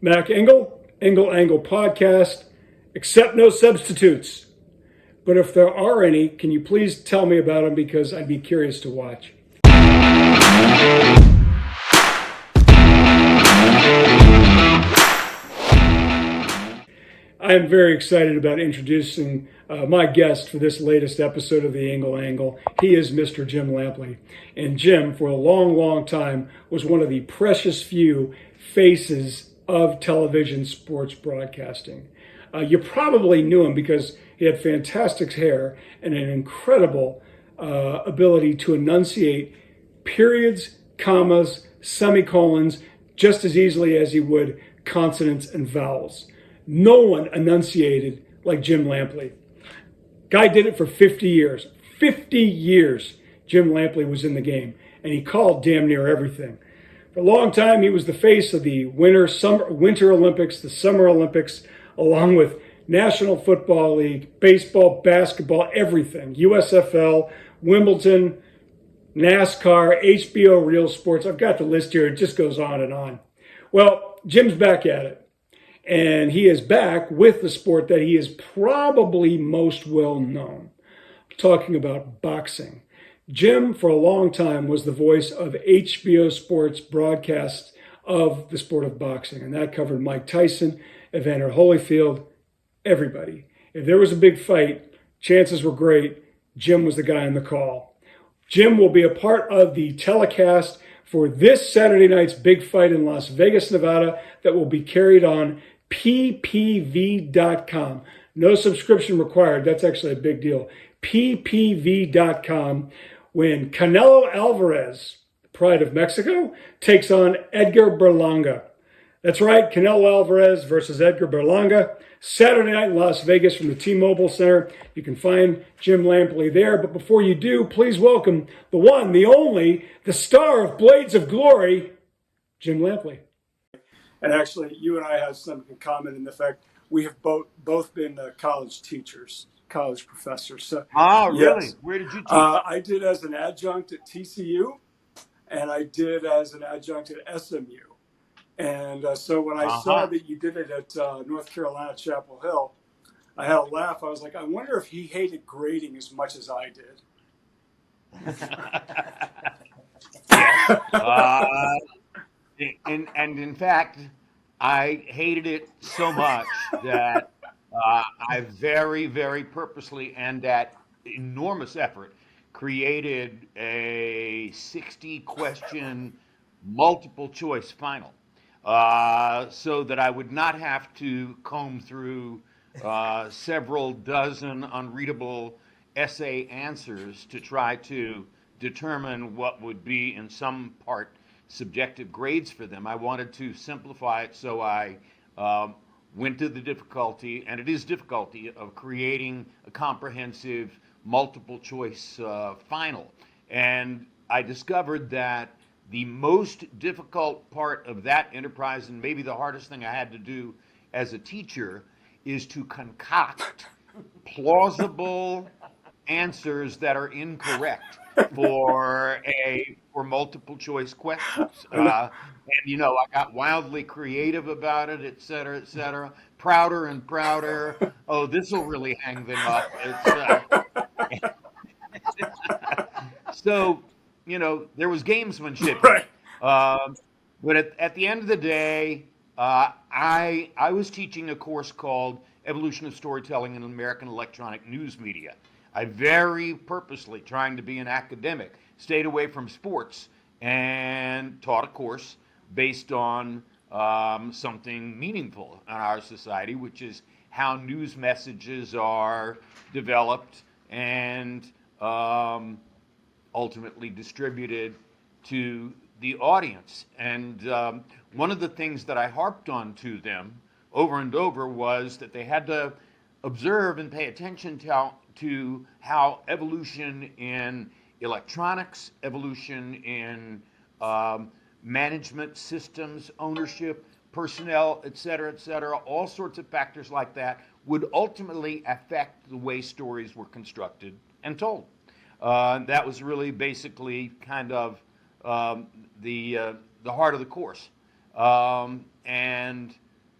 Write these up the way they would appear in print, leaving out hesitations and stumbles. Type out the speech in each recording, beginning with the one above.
Mac Engel Angle podcast, accept no substitutes. But if there are any, can you please tell me about them because I'd be curious to watch. I am very excited about introducing my guest for this latest episode of the Engel Angle. He is Mr. Jim Lampley. And Jim, for a long, long time, was one of the precious few faces of television sports broadcasting. You probably knew him because he had fantastic hair and an incredible ability to enunciate periods, commas, semicolons just as easily as he would consonants and vowels. No one enunciated like Jim Lampley. Guy did it for 50 years. 50 years Jim Lampley was in the game, and he called damn near everything. For a long time, he was the face of the Winter Olympics, the Summer Olympics, along with National Football League, baseball, basketball, everything. USFL, Wimbledon, NASCAR, HBO Real Sports. I've got the list here. It just goes on and on. Well, Jim's back at it. And he is back with the sport that he is probably most well known. I'm talking about boxing. Jim, for a long time, was the voice of HBO Sports broadcasts of the sport of boxing. And that covered Mike Tyson, Evander Holyfield, everybody. If there was a big fight, chances were great Jim was the guy on the call. Jim will be a part of the telecast for this Saturday night's big fight in Las Vegas, Nevada, that will be carried on ppv.com. No subscription required. That's actually a big deal. ppv.com, when Canelo Alvarez, the pride of Mexico, takes on Edgar Berlanga. That's right, Canelo Alvarez versus Edgar Berlanga. Saturday night in Las Vegas from the T-Mobile Center. You can find Jim Lampley there. But before you do, please welcome the one, the only, the star of Blades of Glory, Jim Lampley. And actually, you and I have something in common in the fact we have both been college teachers, college professors. So, really? Yes. Where did you teach? I did as an adjunct at TCU, and I did as an adjunct at SMU. And so when I saw that you did it at North Carolina, Chapel Hill, I had a laugh. I was like, I wonder if he hated grading as much as I did. And in fact, I hated it so much that I very, very purposely and at enormous effort created a 60-question multiple choice final so that I would not have to comb through several dozen unreadable essay answers to try to determine what would be in some part subjective grades for them. I wanted to simplify it, so I went to the difficulty, and it is difficulty, of creating a comprehensive multiple choice final. And I discovered that the most difficult part of that enterprise, and maybe the hardest thing I had to do as a teacher, is to concoct plausible answers that are incorrect for multiple choice questions. And I got wildly creative about it, et cetera, et cetera. Prouder and prouder. Oh, this will really hang them up. So, there was gamesmanship. Right. But at the end of the day, I was teaching a course called Evolution of Storytelling in American Electronic News Media. I very purposely, trying to be an academic, stayed away from sports and taught a course based on something meaningful in our society, which is how news messages are developed and ultimately distributed to the audience. And one of the things that I harped on to them over and over was that they had to observe and pay attention to how evolution in electronics, evolution in management systems, ownership, personnel, et cetera, all sorts of factors like that would ultimately affect the way stories were constructed and told. That was really basically kind of the heart of the course. And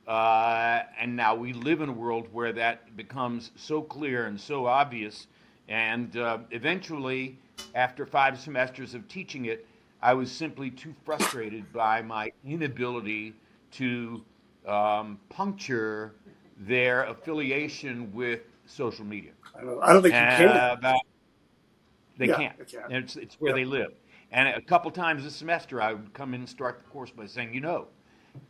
And now we live in a world where that becomes so clear and so obvious. And eventually, after 5 semesters of teaching it, I was simply too frustrated by my inability to puncture their affiliation with social media. I don't think you can. About they Yeah, can't. I can. And it's where Yep. they live. And a couple times a semester, I would come in and start the course by saying,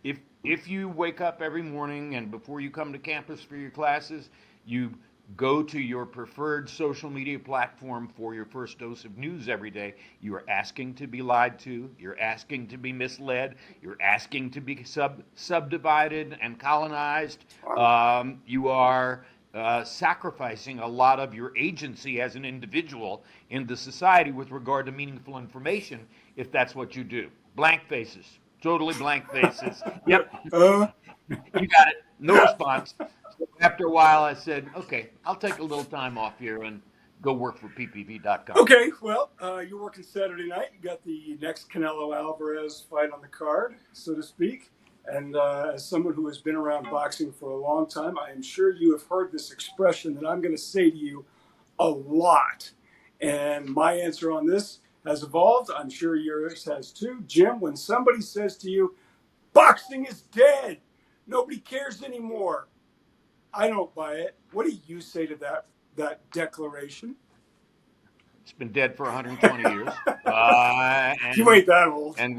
if you wake up every morning and before you come to campus for your classes, you go to your preferred social media platform for your first dose of news every day, you are asking to be lied to, you're asking to be misled, you're asking to be subdivided and colonized. You are sacrificing a lot of your agency as an individual in the society with regard to meaningful information if that's what you do. Blank faces. Totally blank faces. Yep. Yep, you got it. No response. So after a while, I said, okay, I'll take a little time off here and go work for ppv.com. Okay, well, you're working Saturday night. You got the next Canelo Alvarez fight on the card, so to speak. And as someone who has been around boxing for a long time, I am sure you have heard this expression that I'm going to say to you a lot. And my answer on this has evolved. I'm sure yours has too. Jim, when somebody says to you, boxing is dead, nobody cares anymore, I don't buy it. What do you say to that declaration? It's been dead for 120 years. You ain't that old. And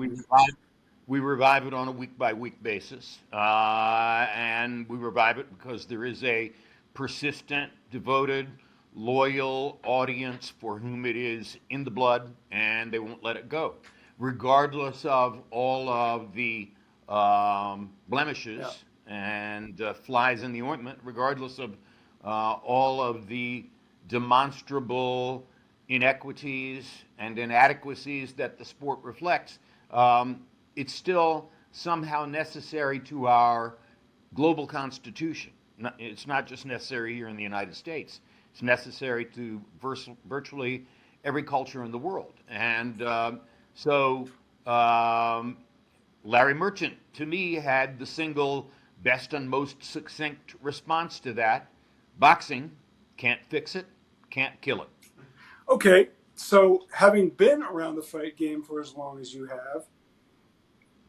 we revive it on a week by week basis. And we revive it because there is a persistent, devoted, loyal audience for whom it is in the blood and they won't let it go, regardless of all of the blemishes Yeah. and flies in the ointment, regardless of all of the demonstrable inequities and inadequacies that the sport reflects. It's still somehow necessary to our global constitution. It's not just necessary here in the United States. It's necessary to virtually every culture in the world. And so Larry Merchant, to me, had the single best and most succinct response to that. Boxing can't fix it, can't kill it. Okay, so having been around the fight game for as long as you have,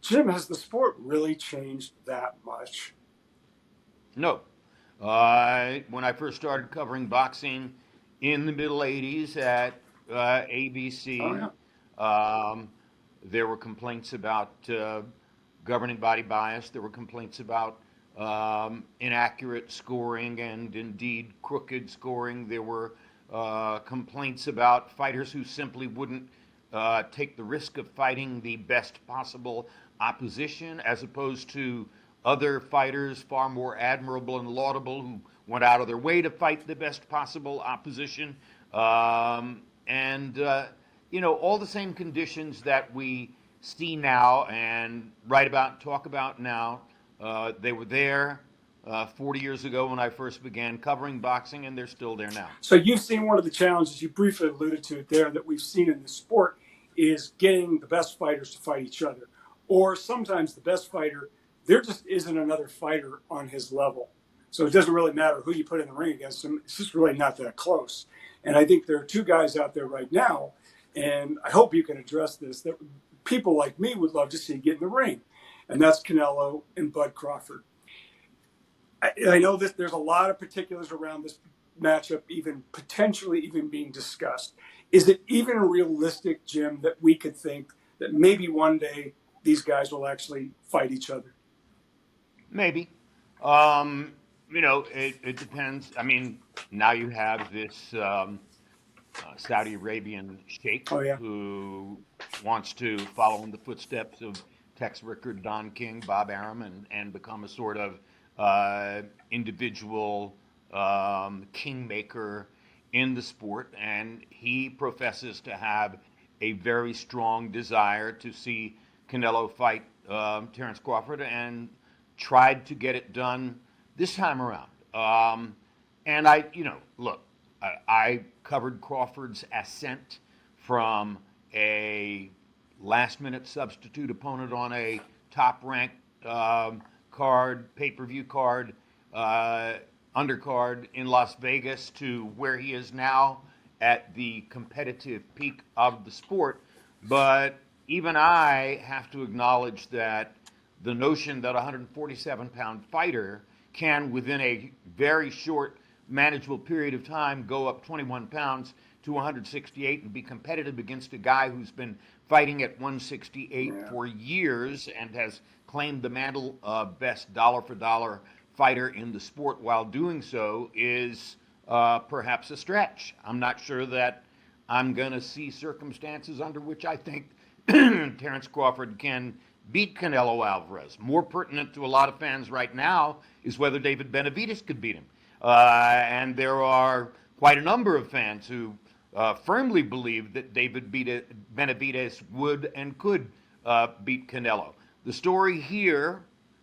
Jim, has the sport really changed that much? No. When I first started covering boxing in the middle 80s at Oh, ABC, yeah. um, there were complaints about governing body bias. There were complaints about inaccurate scoring and indeed crooked scoring. There were complaints about fighters who simply wouldn't take the risk of fighting the best possible opposition as opposed to other fighters far more admirable and laudable who went out of their way to fight the best possible opposition. And all the same conditions that we see now and write about and talk about now, they were there 40 years ago when I first began covering boxing, and they're still there now. So you've seen one of the challenges, you briefly alluded to it there, that we've seen in the sport is getting the best fighters to fight each other. Or sometimes the best fighter, there just isn't another fighter on his level. So it doesn't really matter who you put in the ring against him. It's just really not that close. And I think there are two guys out there right now, and I hope you can address this, that people like me would love to see get in the ring. And that's Canelo and Bud Crawford. I know that there's a lot of particulars around this matchup, even potentially even being discussed. Is it even realistic, Jim, that we could think that maybe one day these guys will actually fight each other? Maybe. It depends. I mean, now you have this Saudi Arabian sheikh Oh, yeah. who wants to follow in the footsteps of Tex Rickard, Don King, Bob Arum, and become a sort of individual kingmaker in the sport. And he professes to have a very strong desire to see Canelo fight Terence Crawford and tried to get it done this time around. And look, I covered Crawford's ascent from a last minute substitute opponent on a top ranked card, pay-per-view card, undercard in Las Vegas to where he is now at the competitive peak of the sport. But even I have to acknowledge that the notion that a 147-pound fighter can, within a very short, manageable period of time, go up 21 pounds to 168 and be competitive against a guy who's been fighting at 168 for years and has claimed the mantle of best dollar-for-dollar fighter in the sport while doing so is perhaps a stretch. I'm not sure that I'm going to see circumstances under which I think Terence Crawford can beat Canelo Alvarez. More pertinent to a lot of fans right now is whether David Benavidez could beat him. And there are quite a number of fans who firmly believe that David Benavidez would and could beat Canelo. The story here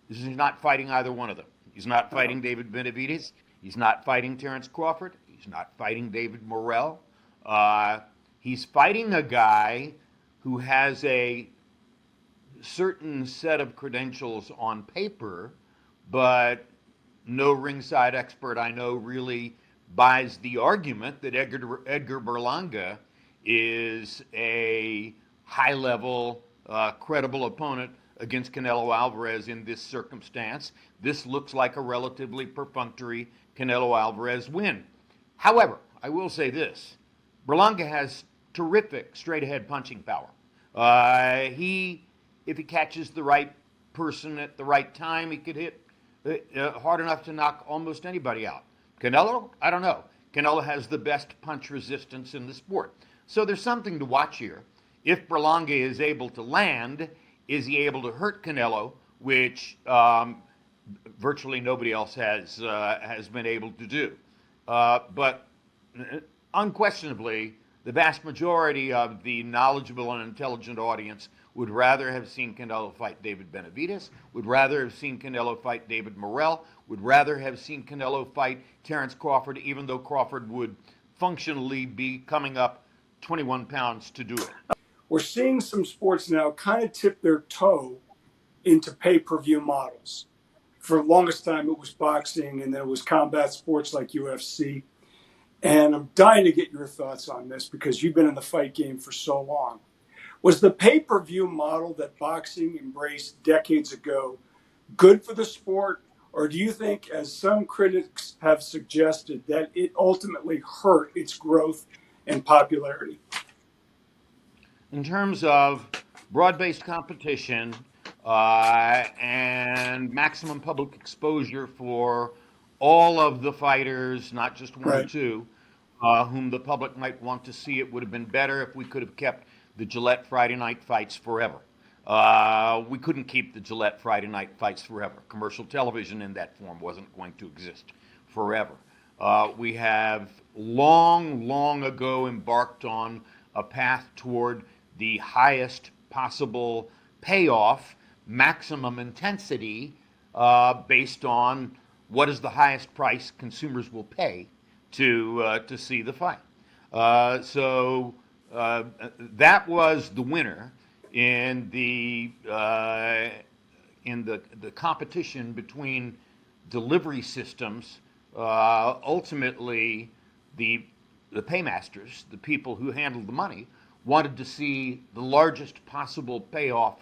is he's not fighting either one of them. He's not fighting David Benavidez. He's not fighting Terence Crawford. He's not fighting David Morrell. He's fighting a guy who has a certain set of credentials on paper, but no ringside expert I know really buys the argument that Edgar Berlanga is a high-level, credible opponent against Canelo Alvarez in this circumstance. This looks like a relatively perfunctory Canelo Alvarez win. However, I will say this. Berlanga has terrific straight-ahead punching power. If he catches the right person at the right time, he could hit hard enough to knock almost anybody out. Canelo, I don't know. Canelo has the best punch resistance in the sport. So there's something to watch here. If Berlanga is able to land, is he able to hurt Canelo, which virtually nobody else has been able to do. But unquestionably, the vast majority of the knowledgeable and intelligent audience would rather have seen Canelo fight David Benavidez, would rather have seen Canelo fight David Morrell, would rather have seen Canelo fight Terence Crawford, even though Crawford would functionally be coming up 21 pounds to do it. We're seeing some sports now kind of tip their toe into pay-per-view models. For the longest time, it was boxing, and then it was combat sports like UFC. And I'm dying to get your thoughts on this because you've been in the fight game for so long. Was the pay-per-view model that boxing embraced decades ago good for the sport, or do you think, as some critics have suggested, that it ultimately hurt its growth and popularity? In terms of broad-based competition and maximum public exposure for all of the fighters, not just one or two, whom the public might want to see, it would have been better if we could have kept the Gillette Friday night fights forever. We couldn't keep the Gillette Friday night fights forever. Commercial television in that form wasn't going to exist forever. We have long ago embarked on a path toward the highest possible payoff, maximum intensity, based on what is the highest price consumers will pay to see the fight. So that was the winner in the competition between delivery systems. Ultimately, the paymasters, the people who handled the money, wanted to see the largest possible payoff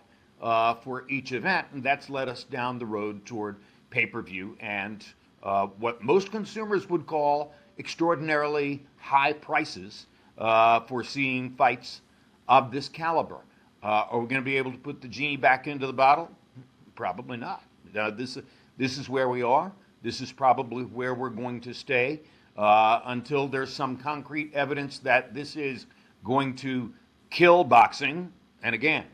for each event, and that's led us down the road toward pay-per-view and what most consumers would call extraordinarily high prices for seeing fights of this caliber. Are we going to be able to put the genie back into the bottle? Probably not. This is where we are. This is probably where we're going to stay until there's some concrete evidence that this is going to kill boxing. And again,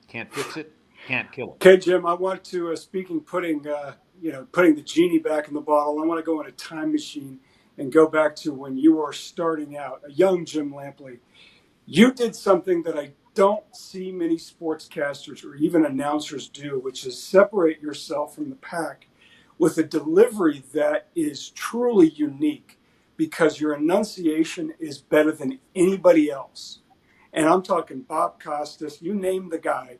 can't fix it, can't kill it. Okay, Jim, I want to, putting the genie back in the bottle, I want to go in a time machine and go back to when you were starting out, a young Jim Lampley. You did something that I don't see many sportscasters or even announcers do, which is separate yourself from the pack with a delivery that is truly unique because your enunciation is better than anybody else. And I'm talking Bob Costas, you name the guy.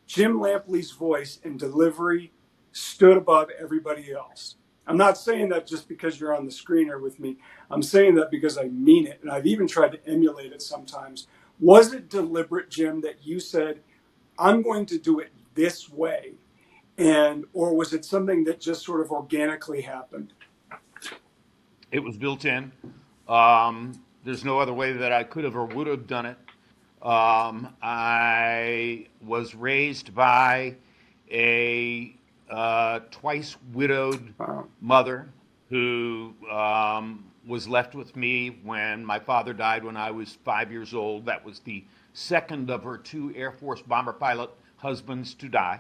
Jim Lampley's voice and delivery stood above everybody else. I'm not saying that just because you're on the screener with me. I'm saying that because I mean it. And I've even tried to emulate it sometimes. Was it deliberate, Jim, that you said, I'm going to do it this way? And, or was it something that just sort of organically happened? It was built in. There's no other way that I could have or would have done it. I was raised by a twice widowed Wow. mother who was left with me when my father died when I was 5 years old. That was the second of her two Air Force bomber pilot husbands to die.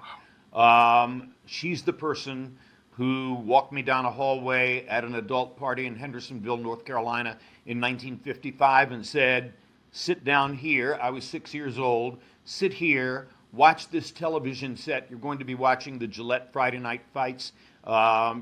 She's the person who walked me down a hallway at an adult party in Hendersonville, North Carolina in 1955 and said, sit down here. I was 6 years old. Sit here. Watch this television set. You're going to be watching the Gillette Friday night fights.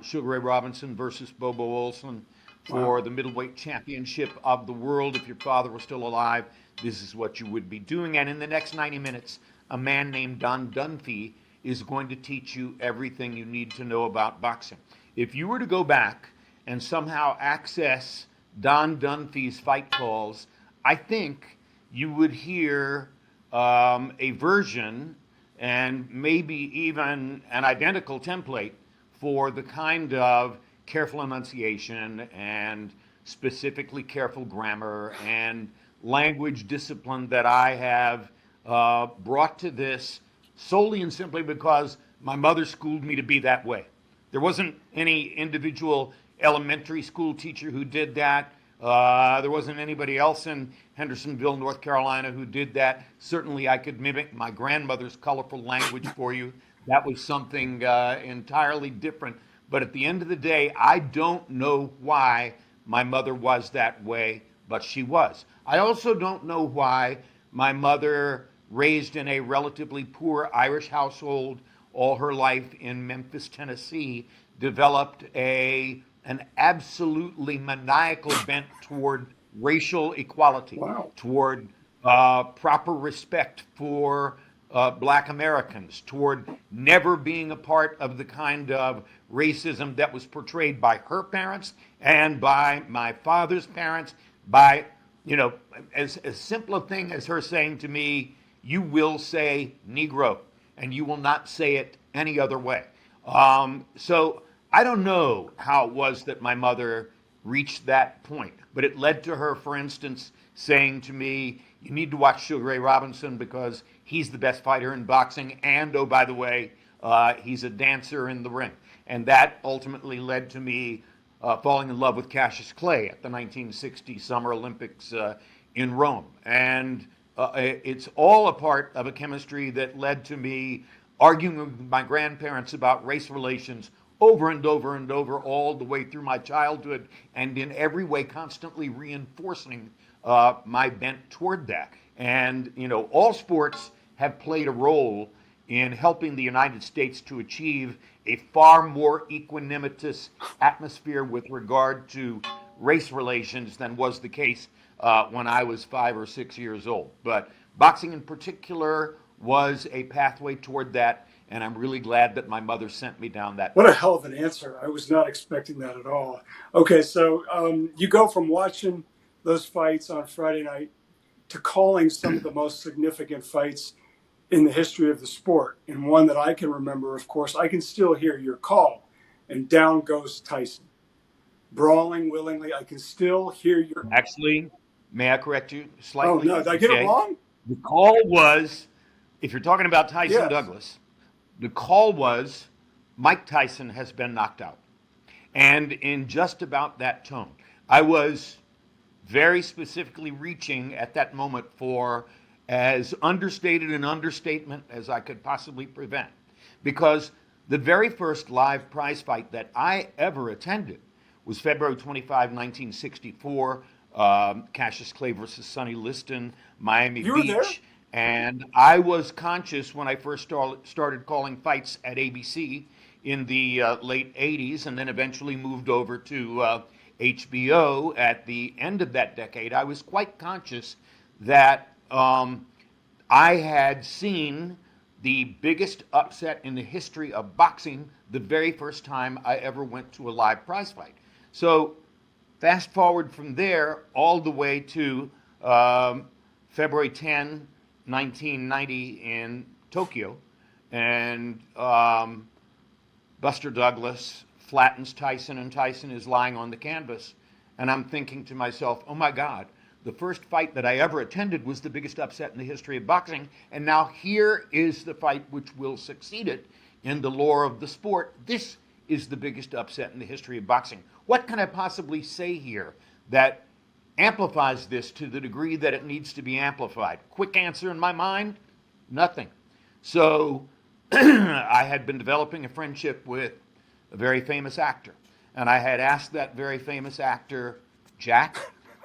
Sugar Ray Robinson versus Bobo Olson for the middleweight championship of the world. If your father was still alive, this is what you would be doing. And in the next 90 minutes, a man named Don Dunphy is going to teach you everything you need to know about boxing. If you were to go back and somehow access Don Dunphy's fight calls, I think you would hear a version and maybe even an identical template for the kind of careful enunciation and specifically careful grammar and language discipline that I have brought to this solely and simply because my mother schooled me to be that way. There wasn't any individual elementary school teacher who did that. There wasn't anybody else in Hendersonville, North Carolina who did that. Certainly I could mimic my grandmother's colorful language for you. That was something entirely different. But at the end of the day, I don't know why my mother was that way, but she was. I also don't know why my mother, raised in a relatively poor Irish household all her life in Memphis, Tennessee, developed an absolutely maniacal bent toward racial equality, Wow. toward proper respect for black Americans, toward never being a part of the kind of racism that was portrayed by her parents and by my father's parents, by, as simple a thing as her saying to me, you will say Negro and you will not say it any other way. So I don't know how it was that my mother reached that point, but it led to her, for instance, saying to me, you need to watch Sugar Ray Robinson because he's the best fighter in boxing, and oh, by the way, he's a dancer in the ring. And that ultimately led to me falling in love with Cassius Clay at the 1960 Summer Olympics in Rome. And it's all a part of a chemistry that led to me arguing with my grandparents about race relations over and over and over all the way through my childhood, and in every way constantly reinforcing my bent toward that. And, all sports have played a role in helping the United States to achieve a far more equanimitous atmosphere with regard to race relations than was the case when I was 5 or 6 years old. But boxing in particular was a pathway toward that, and I'm really glad that my mother sent me down that What path. a hell of an answer. I was not expecting that at all. Okay, so you go from watching those fights on Friday night to calling some of the most significant fights in the history of the sport. And one that I can remember, of course, I can still hear your call. And down goes Tyson. Brawling willingly. I can still hear your... Actually, may I correct you Oh, slightly? no. Did I get it wrong? The call was, if you're talking about Tyson Yes. Douglas, the call was Mike Tyson has been knocked out. And in just about that tone, I was very specifically reaching at that moment for as understated an understatement as I could possibly prevent. Because the very first live prize fight that I ever attended was February 25, 1964, Cassius Clay versus Sonny Liston, Miami You were there? Beach. And I was conscious when I first started calling fights at ABC in the late 80s and then eventually moved over to HBO at the end of that decade. I was quite conscious that I had seen the biggest upset in the history of boxing the very first time I ever went to a live prize fight. So fast forward from there all the way to February 10, 1990 in Tokyo, and Buster Douglas flattens Tyson, and Tyson is lying on the canvas. And I'm thinking to myself, oh my God, the first fight that I ever attended was the biggest upset in the history of boxing. And now here is the fight which will succeed it in the lore of the sport. This is the biggest upset in the history of boxing. What can I possibly say here that amplifies this to the degree that it needs to be amplified? Quick answer in my mind, nothing. So I had been developing a friendship with a very famous actor. And I had asked that very famous actor, Jack,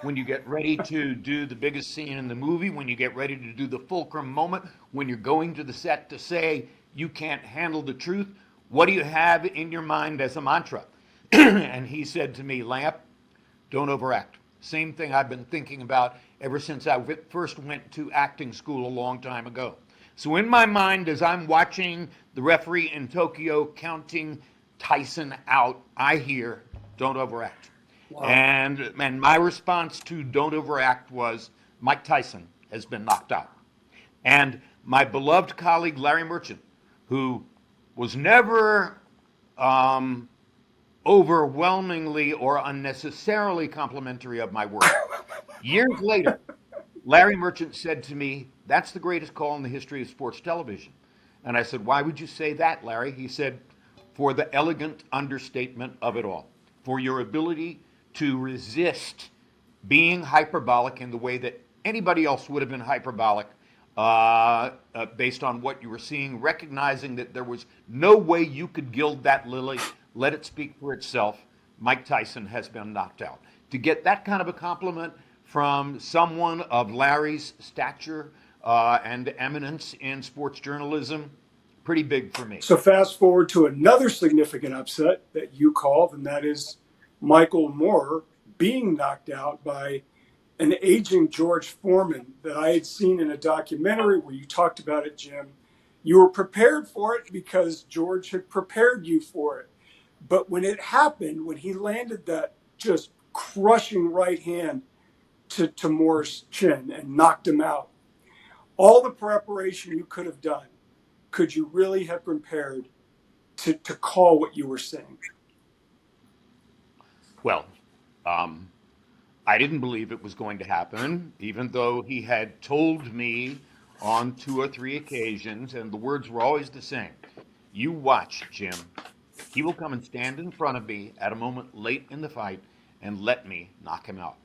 when you get ready to do the biggest scene in the movie, when you get ready to do the fulcrum moment, when you're going to the set to say you can't handle the truth, what do you have in your mind as a mantra? And he said to me, Lamp, don't overact. Same thing I've been thinking about ever since I first went to acting school a long time ago. So in my mind, as I'm watching the referee in Tokyo counting Tyson out, I hear, don't overact. Wow. And my response to don't overact was, Mike Tyson has been knocked out. And my beloved colleague, Larry Merchant, who was never overwhelmingly or unnecessarily complimentary of my work, years later, Larry Merchant said to me, that's the greatest call in the history of sports television. And I said, why would you say that, Larry? He said, for the elegant understatement of it all, for your ability to resist being hyperbolic in the way that anybody else would have been hyperbolic based on what you were seeing, recognizing that there was no way you could gild that lily, let it speak for itself. Mike Tyson has been knocked out. To get that kind of a compliment from someone of Larry's stature and eminence in sports journalism, pretty big for me. So fast forward to another significant upset that you called, and that is Michael Moorer being knocked out by an aging George Foreman that I had seen in a documentary where you talked about it, Jim. You were prepared for it because George had prepared you for it. But when it happened, when he landed that just crushing right hand to Moorer's chin and knocked him out, all the preparation you could have done, could you really have prepared to call what you were saying? Well, I didn't believe it was going to happen, even though he had told me on 2 or 3 occasions, and the words were always the same. You watch, Jim. He will come and stand in front of me at a moment late in the fight and let me knock him out.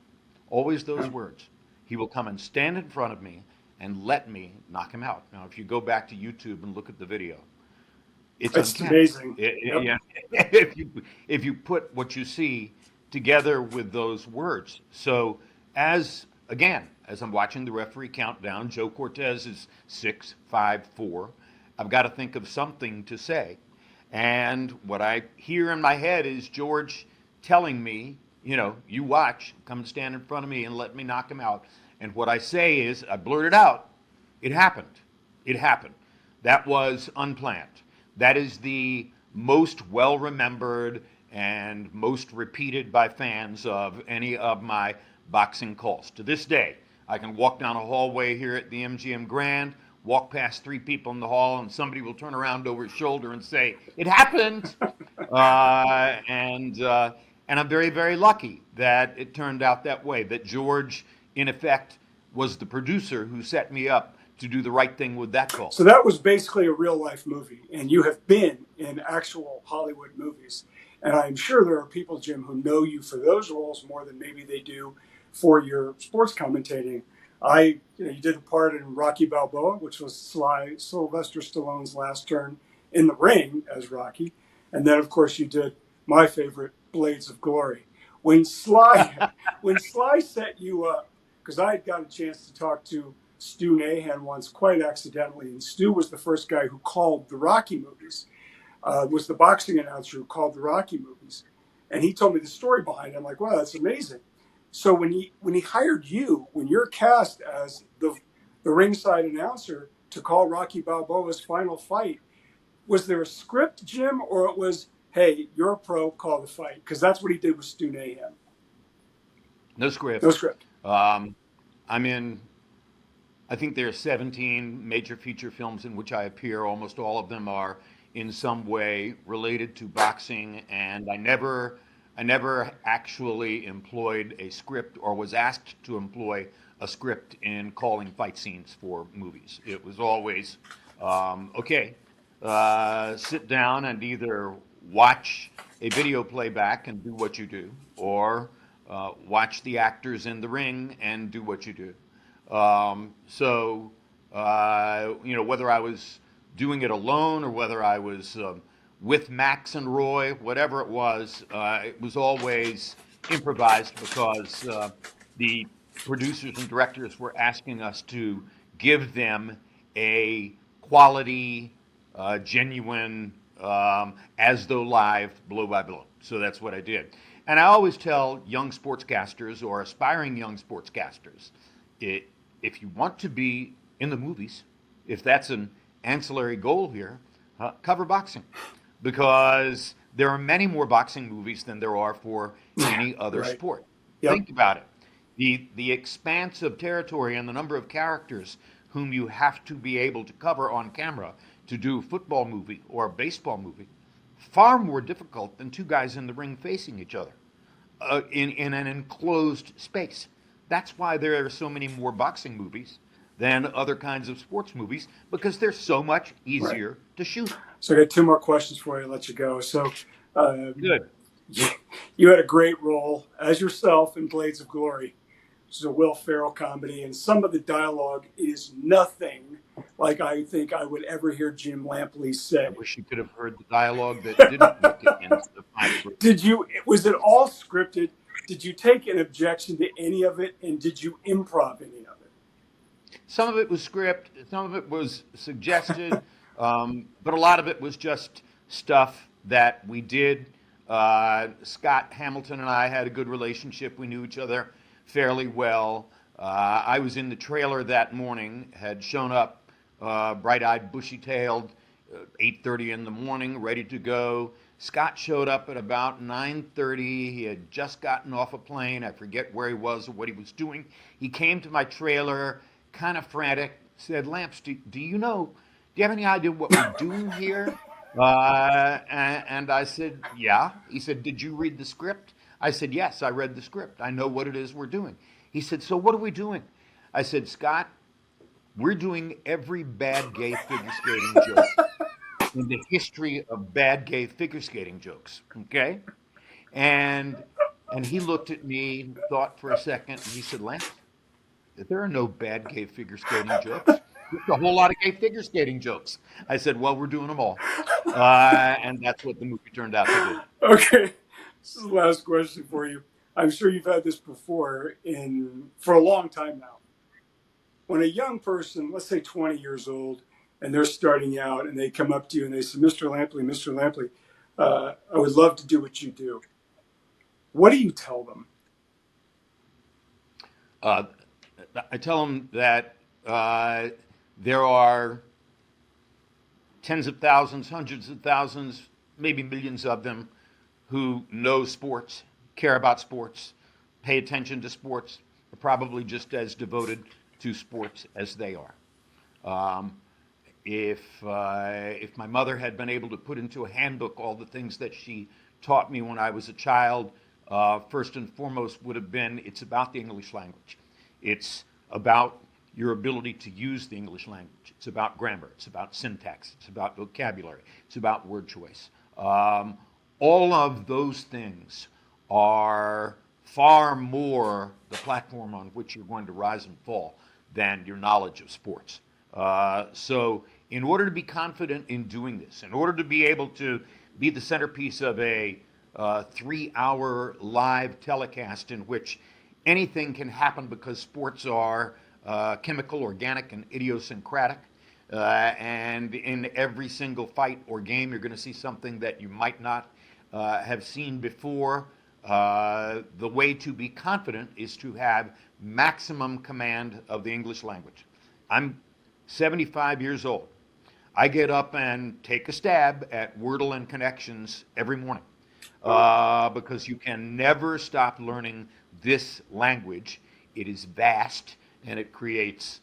Always those words. He will come and stand in front of me and let me knock him out. Now, if you go back to YouTube and look at the video, it's amazing. Yeah, if you put what you see together with those words. So as I'm watching the referee countdown, Joe Cortez is 6-5-4. I've got to think of something to say. And what I hear in my head is George telling me, you watch, come and stand in front of me and let me knock him out. And what I say is, I blurted out, it happened. It happened. That was unplanned. That is the most well-remembered and most repeated by fans of any of my boxing calls. To this day, I can walk down a hallway here at the MGM Grand, walk past 3 people in the hall, and somebody will turn around over his shoulder and say, it happened. And I'm very, very lucky that it turned out that way, that George, in effect, was the producer who set me up to do the right thing with that call. So that was basically a real-life movie, and you have been in actual Hollywood movies. And I'm sure there are people, Jim, who know you for those roles more than maybe they do for your sports commentating. You did a part in Rocky Balboa, which was Sylvester Stallone's last turn in the ring as Rocky. And then, of course, you did my favorite, Blades of Glory. When Sly set you up, because I had got a chance to talk to Stu Nahan once quite accidentally, and Stu was the first guy who called the Rocky movies, was the boxing announcer who called the Rocky movies. And he told me the story behind it. I'm like, wow, that's amazing. So when he hired you, when you're cast as the ringside announcer, to call Rocky Balboa's final fight. Was there a script, Jim, or it was, hey, you're a pro, call the fight? Because that's what he did with Stu Nahan. No script. No script. I'm in, I think there are 17 major feature films in which I appear. Almost all of them are in some way related to boxing, and I never actually employed a script or was asked to employ a script in calling fight scenes for movies. It was always, okay, sit down and either watch a video playback and do what you do, or watch the actors in the ring and do what you do. Whether I was doing it alone or whether I was with Max and Roy, whatever it was always improvised because the producers and directors were asking us to give them a quality, genuine, as though live, blow by blow. So that's what I did. And I always tell young sportscasters or aspiring young sportscasters, if you want to be in the movies, if that's an ancillary goal here, cover boxing, because there are many more boxing movies than there are for any other Right. sport. Yep. Think about it. The expanse of territory and the number of characters whom you have to be able to cover on camera to do a football movie or a baseball movie, far more difficult than two guys in the ring facing each other in an enclosed space. That's why there are so many more boxing movies than other kinds of sports movies, because they're so much easier to shoot. So I got two more questions for you to let you go. So Good. you had a great role as yourself in Blades of Glory, which is a Will Ferrell comedy, and some of the dialogue is nothing like I think I would ever hear Jim Lampley say. I wish you could have heard the dialogue that didn't make it into the final. Was it all scripted? Did you take an objection to any of it, and did you improv any of it? Some of it was script, some of it was suggested, but a lot of it was just stuff that we did. Scott Hamilton and I had a good relationship. We knew each other fairly well. I was in the trailer that morning, had shown up bright-eyed, bushy-tailed, 8:30 in the morning, ready to go. Scott showed up at about 9:30. He had just gotten off a plane. I forget where he was or what he was doing. He came to my trailer, kind of frantic, said, "Lamps, do you have any idea what we're doing here?" And I said, "Yeah." He said, "Did you read the script?" I said, "Yes, I read the script. I know what it is we're doing." He said, "So what are we doing?" I said, "Scott, we're doing every bad gay figure skating joke in the history of bad gay figure skating jokes, okay?" And he looked at me, thought for a second, and he said, "Lance, there are no bad gay figure skating jokes. There's a whole lot of gay figure skating jokes." I said, "Well, we're doing them all." And that's what the movie turned out to be. Okay, this is the last question for you. I'm sure you've had this before for a long time now. When a young person, let's say 20 years old, and they're starting out and they come up to you and they say, Mr. Lampley, I would love to do what you do. What do you tell them? I tell them that there are tens of thousands, hundreds of thousands, maybe millions of them who know sports, care about sports, pay attention to sports, are probably just as devoted to sports as they are. If my mother had been able to put into a handbook all the things that she taught me when I was a child, first and foremost would have been, it's about the English language. It's about your ability to use the English language. It's about grammar. It's about syntax. It's about vocabulary. It's about word choice. All of those things are far more the platform on which you're going to rise and fall than your knowledge of sports. So in order to be confident in doing this, in order to be able to be the centerpiece of a 3-hour live telecast in which anything can happen because sports are chemical, organic, and idiosyncratic, and in every single fight or game you're going to see something that you might not have seen before, the way to be confident is to have maximum command of the English language. I'm 75 years old. I get up and take a stab at Wordle and connections every morning because you can never stop learning this language. It is vast and it creates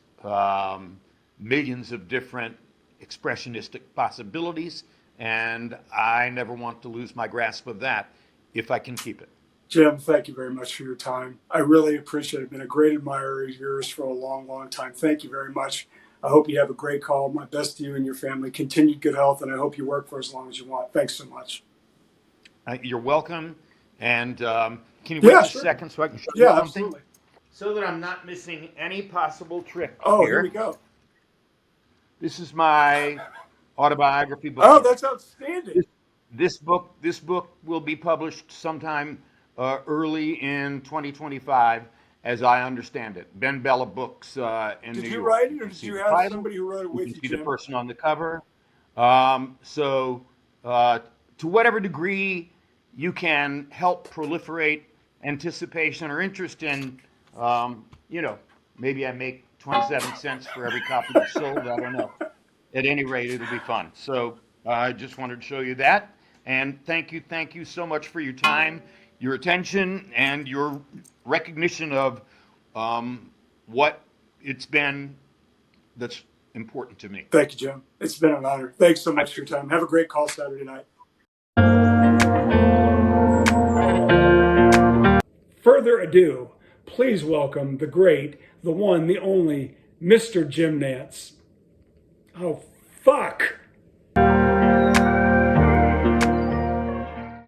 millions of different expressionistic possibilities, and I never want to lose my grasp of that if I can keep it. Jim, thank you very much for your time. I really appreciate it. I've been a great admirer of yours for a long, long time. Thank you very much. I hope you have a great call. My best to you and your family. Continued good health, and I hope you work for as long as you want. Thanks so much. You're welcome. And can you wait a second so I can show you something? Absolutely. So that I'm not missing any possible trick here we go. This is my autobiography book. Oh, that's outstanding. This book will be published sometime early in 2025, as I understand it. Ben Bella Books in New York. Did you write it, or did you have somebody who wrote it with you, You can see Jim? the person on the cover. To whatever degree you can help proliferate anticipation or interest in, maybe I make 27 cents for every copy that's sold. I don't know. At any rate, it'll be fun. So I just wanted to show you that. And thank you so much for your time, your attention, and your recognition of what it's been that's important to me. Thank you, Jim. It's been an honor. Thanks so much for your time. Have a great call Saturday night. Further ado, please welcome the great, the one, the only, Mr. Jim Nance. Oh, fuck.